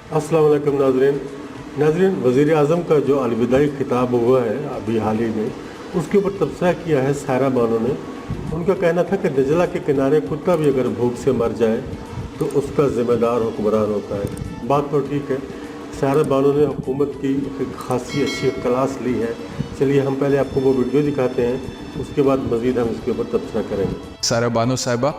अस्सलाम वालेकुम नाज़रीन, वज़ीर आज़म का जो अलविदाई खिताब हुआ है अभी हाल ही में, उसके ऊपर तबसरा किया है सायरा बानो ने। उनका कहना था कि नज़ला के किनारे कुत्ता भी अगर भूख से मर जाए तो उसका ज़िम्मेदार हुक्मरान होता है। बात तो ठीक है, सायरा बानो ने हुकूमत की एक खासी अच्छी क्लास ली है। चलिए हम पहले आपको वो वीडियो दिखाते हैं, उसके बाद मज़ीद हम इसके ऊपर तबसरा करेंगे। सायरा बानो साहिबा,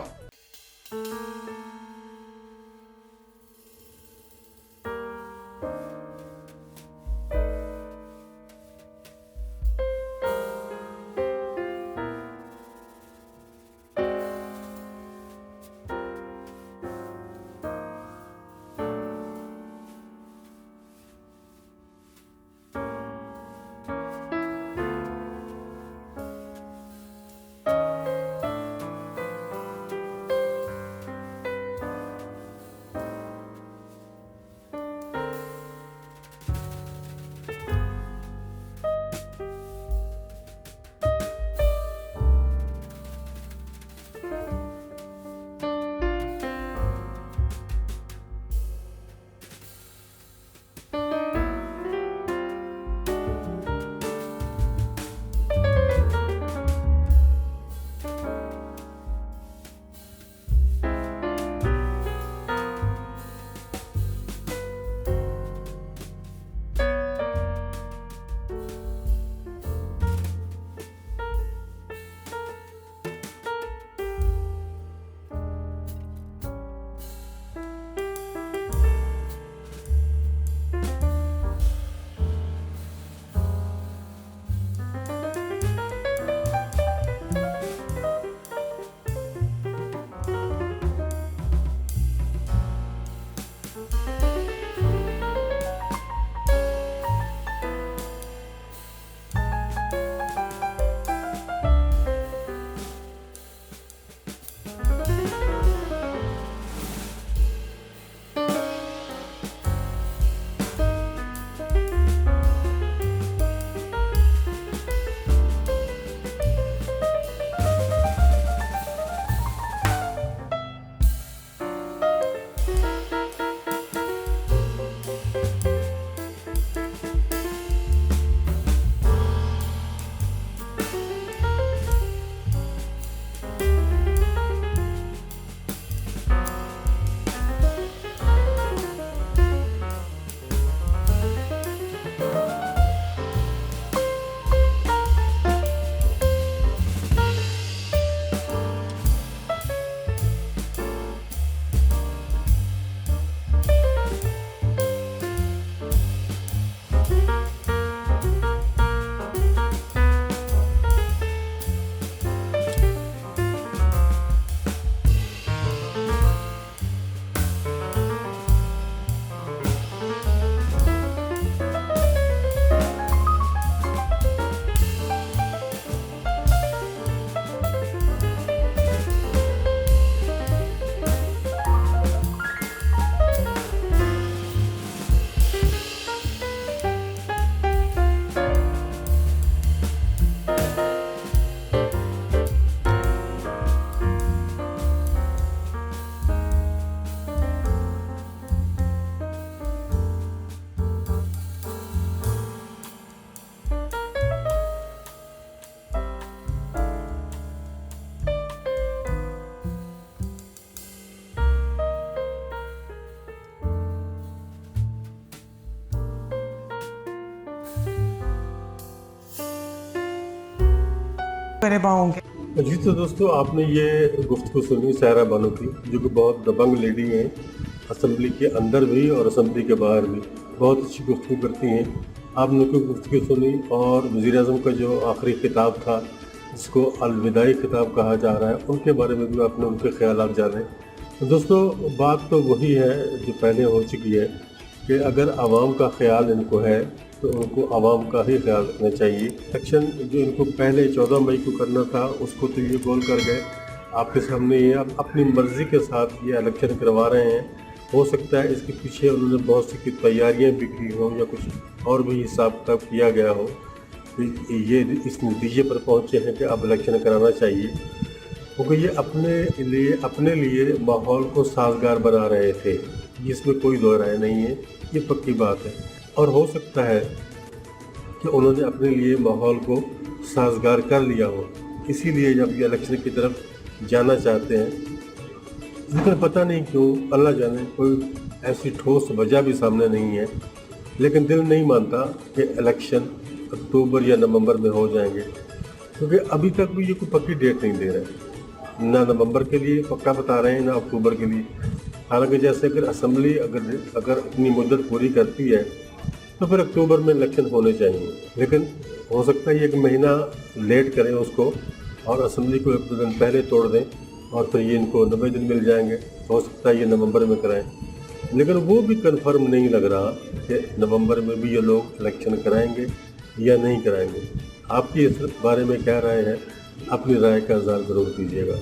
मेरे पाऊंगे। जी तो दोस्तों, आपने ये गुफ्तगू सुनी सायरा बानो की, जो कि बहुत दबंग लेडी हैं, असम्बली के अंदर भी और असम्बली के बाहर भी बहुत अच्छी गुफ्तगू करती हैं। आपने उनकी गुफ्तगू सुनी और वज़ीर आज़म का जो आखिरी खिताब था, जिसको अलविदाई खिताब कहा जा रहा है, उनके बारे में भी आपने उनके ख़यालात जाने। तो दोस्तों, बात तो वही है जो पहले हो चुकी है कि अगर आवाम का ख्याल इनको है तो उनको आवाम का ही ख्याल रखना चाहिए। इलेक्शन जो इनको पहले 14 मई को करना था, उसको तो ये गोल कर गए। आपके सामने ये अपनी मर्ज़ी के साथ ये इलेक्शन करवा रहे हैं। हो सकता है इसके पीछे उन्होंने बहुत सी की तैयारियाँ भी की हों या कुछ और भी हिसाब किताब किया गया हो, तो ये इस नतीजे पर पहुँचे हैं कि अब इलेक्शन कराना चाहिए, क्योंकि ये अपने लिए माहौल को साजगार बना रहे थे। इसमें कोई दो राय नहीं है, ये पक्की बात है। और हो सकता है कि उन्होंने अपने लिए माहौल को साजगार कर लिया हो, इसीलिए जब ये इलेक्शन की तरफ जाना चाहते हैं। लेकिन पता नहीं क्यों, अल्लाह जाने, कोई ऐसी ठोस वजह भी सामने नहीं है, लेकिन दिल नहीं मानता कि इलेक्शन अक्टूबर या नवंबर में हो जाएंगे, क्योंकि अभी तक भी ये कोई पक्की डेट नहीं दे रहे, ना नवंबर के लिए पक्का बता रहे हैं, ना अक्टूबर के लिए। हालांकि जैसे अगर असेंबली अगर अपनी मुद्दत पूरी करती है तो फिर अक्टूबर में इलेक्शन होने चाहिए, लेकिन हो सकता है 1 महीना लेट करें उसको और असेंबली को 1 दिन पहले तोड़ दें और फिर ये इनको 90 दिन मिल जाएंगे। हो सकता है ये नवंबर में कराएं, लेकिन वो भी कंफर्म नहीं लग रहा कि नवंबर में भी ये लोग इलेक्शन कराएंगे या नहीं कराएंगे। आपकी इस बारे में क्या राय है? अपनी राय का इज़हार ज़रूर कीजिएगा।